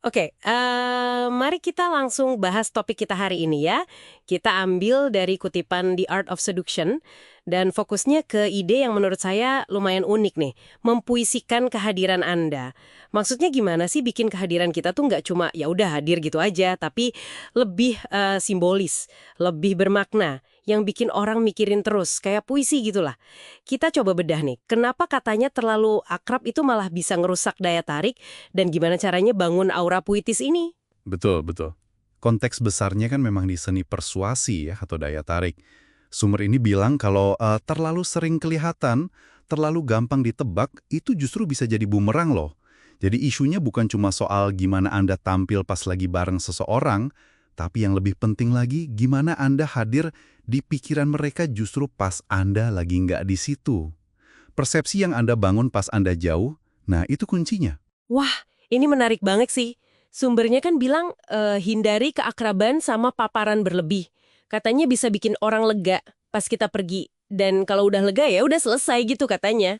Oke, mari kita langsung bahas topik kita hari ini ya. Kita ambil dari kutipan The Art of Seduction dan fokusnya ke ide yang menurut saya lumayan unik nih, mempuisikan kehadiran Anda. Maksudnya gimana sih bikin kehadiran kita tuh nggak cuma ya udah hadir gitu aja, tapi lebih simbolis, lebih bermakna, yang bikin orang mikirin terus, kayak puisi gitulah. Kita coba bedah nih, kenapa katanya terlalu akrab itu malah bisa ngerusak daya tarik dan gimana caranya bangun aura puitis ini? Betul, betul. Konteks besarnya kan memang di seni persuasi ya, atau daya tarik. Sumber ini bilang kalau terlalu sering kelihatan, terlalu gampang ditebak, itu justru bisa jadi bumerang loh. Jadi isunya bukan cuma soal gimana Anda tampil pas lagi bareng seseorang, tapi yang lebih penting lagi, gimana Anda hadir di pikiran mereka justru pas Anda lagi nggak di situ. Persepsi yang Anda bangun pas Anda jauh, nah itu kuncinya. Wah, ini menarik banget sih. Sumbernya kan bilang hindari keakraban sama paparan berlebih. Katanya bisa bikin orang lega pas kita pergi. Dan kalau udah lega ya udah selesai gitu katanya.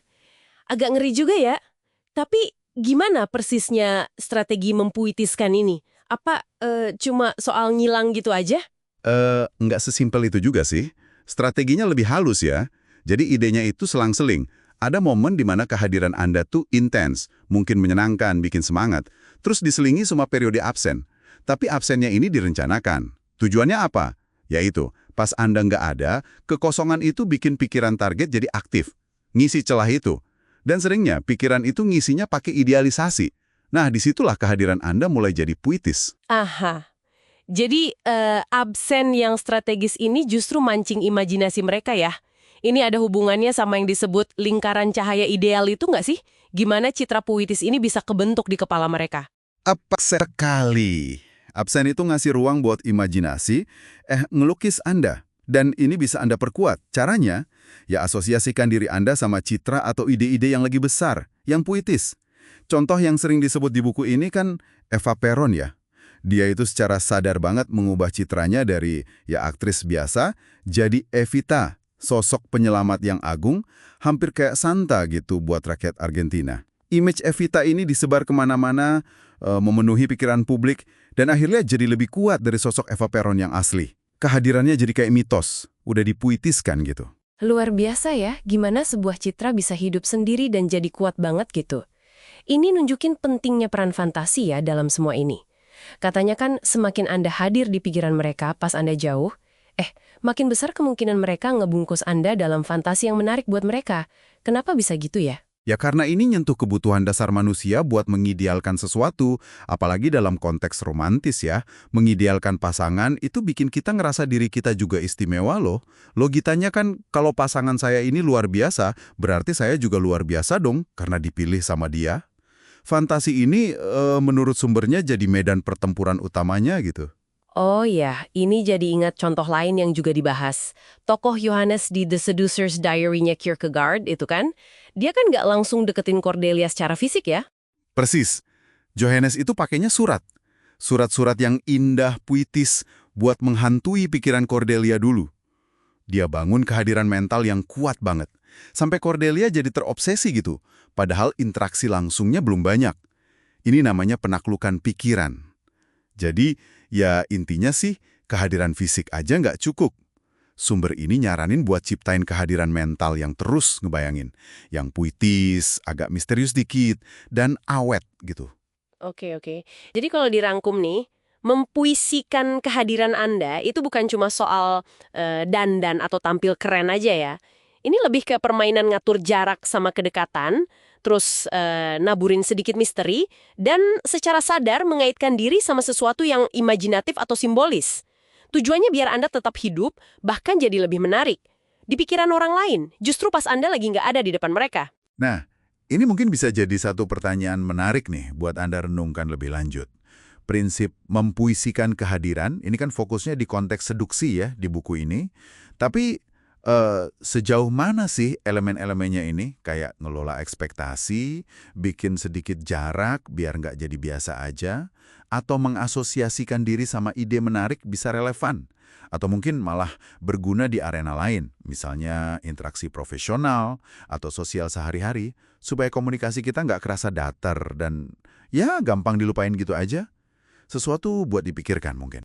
Agak ngeri juga ya. Tapi gimana persisnya strategi mempuitiskan ini? Apa cuma soal ngilang gitu aja? Nggak sesimpel itu juga sih. Strateginya lebih halus ya. Jadi idenya itu selang-seling. Ada momen di mana kehadiran Anda tuh intens, mungkin menyenangkan, bikin semangat. Terus diselingi semua periode absen. Tapi absennya ini direncanakan. Tujuannya apa? Yaitu, pas Anda nggak ada, kekosongan itu bikin pikiran target jadi aktif. Ngisi celah itu. Dan seringnya, pikiran itu ngisinya pakai idealisasi. Nah, disitulah kehadiran Anda mulai jadi puitis. Aha. Jadi absen yang strategis ini justru mancing imajinasi mereka ya. Ini ada hubungannya sama yang disebut lingkaran cahaya ideal itu nggak sih? Gimana citra puitis ini bisa kebentuk di kepala mereka? Apa sekali? Absen itu ngasih ruang buat imajinasi, ngelukis Anda. Dan ini bisa Anda perkuat. Caranya, ya asosiasikan diri Anda sama citra atau ide-ide yang lagi besar, yang puitis. Contoh yang sering disebut di buku ini kan Eva Peron ya. Dia itu secara sadar banget mengubah citranya dari ya aktris biasa jadi Evita, sosok penyelamat yang agung, hampir kayak Santa gitu buat rakyat Argentina. Image Evita ini disebar kemana-mana, memenuhi pikiran publik, dan akhirnya jadi lebih kuat dari sosok Eva Peron yang asli. Kehadirannya jadi kayak mitos, udah dipuitiskan gitu. Luar biasa ya, gimana sebuah citra bisa hidup sendiri dan jadi kuat banget gitu. Ini nunjukin pentingnya peran fantasi ya dalam semua ini. Katanya kan semakin Anda hadir di pikiran mereka pas Anda jauh, makin besar kemungkinan mereka ngebungkus Anda dalam fantasi yang menarik buat mereka. Kenapa bisa gitu ya? Ya karena ini nyentuh kebutuhan dasar manusia buat mengidealkan sesuatu, apalagi dalam konteks romantis ya. Mengidealkan pasangan itu bikin kita ngerasa diri kita juga istimewa loh. Logikanya kan kalau pasangan saya ini luar biasa, berarti saya juga luar biasa dong karena dipilih sama dia. Fantasi ini menurut sumbernya jadi medan pertempuran utamanya gitu. Oh ya, ini jadi ingat contoh lain yang juga dibahas. Tokoh Yohanes di The Seducer's Diary-nya Kierkegaard itu kan, dia kan nggak langsung deketin Cordelia secara fisik ya? Persis. Johannes itu pakainya surat. Surat-surat yang indah, puitis, buat menghantui pikiran Cordelia dulu. Dia bangun kehadiran mental yang kuat banget. Sampai Cordelia jadi terobsesi gitu. Padahal interaksi langsungnya belum banyak. Ini namanya penaklukan pikiran. Jadi, ya intinya sih, kehadiran fisik aja nggak cukup. Sumber ini nyaranin buat ciptain kehadiran mental yang terus ngebayangin. Yang puitis, agak misterius dikit, dan awet gitu. Oke. Jadi kalau dirangkum nih, mempuisikan kehadiran Anda itu bukan cuma soal dandan atau tampil keren aja ya. Ini lebih ke permainan ngatur jarak sama kedekatan, terus naburin sedikit misteri, dan secara sadar mengaitkan diri sama sesuatu yang imajinatif atau simbolis. Tujuannya biar Anda tetap hidup, bahkan jadi lebih menarik. Di pikiran orang lain, justru pas Anda lagi nggak ada di depan mereka. Nah, ini mungkin bisa jadi satu pertanyaan menarik nih buat Anda renungkan lebih lanjut. Prinsip mempuisikan kehadiran, ini kan fokusnya di konteks seduksi ya di buku ini. Tapi sejauh mana sih elemen-elemennya ini? Kayak ngelola ekspektasi, bikin sedikit jarak biar nggak jadi biasa aja, atau mengasosiasikan diri sama ide menarik bisa relevan. Atau mungkin malah berguna di arena lain, misalnya interaksi profesional atau sosial sehari-hari, supaya komunikasi kita nggak kerasa datar dan ya gampang dilupain gitu aja. Sesuatu buat dipikirkan mungkin.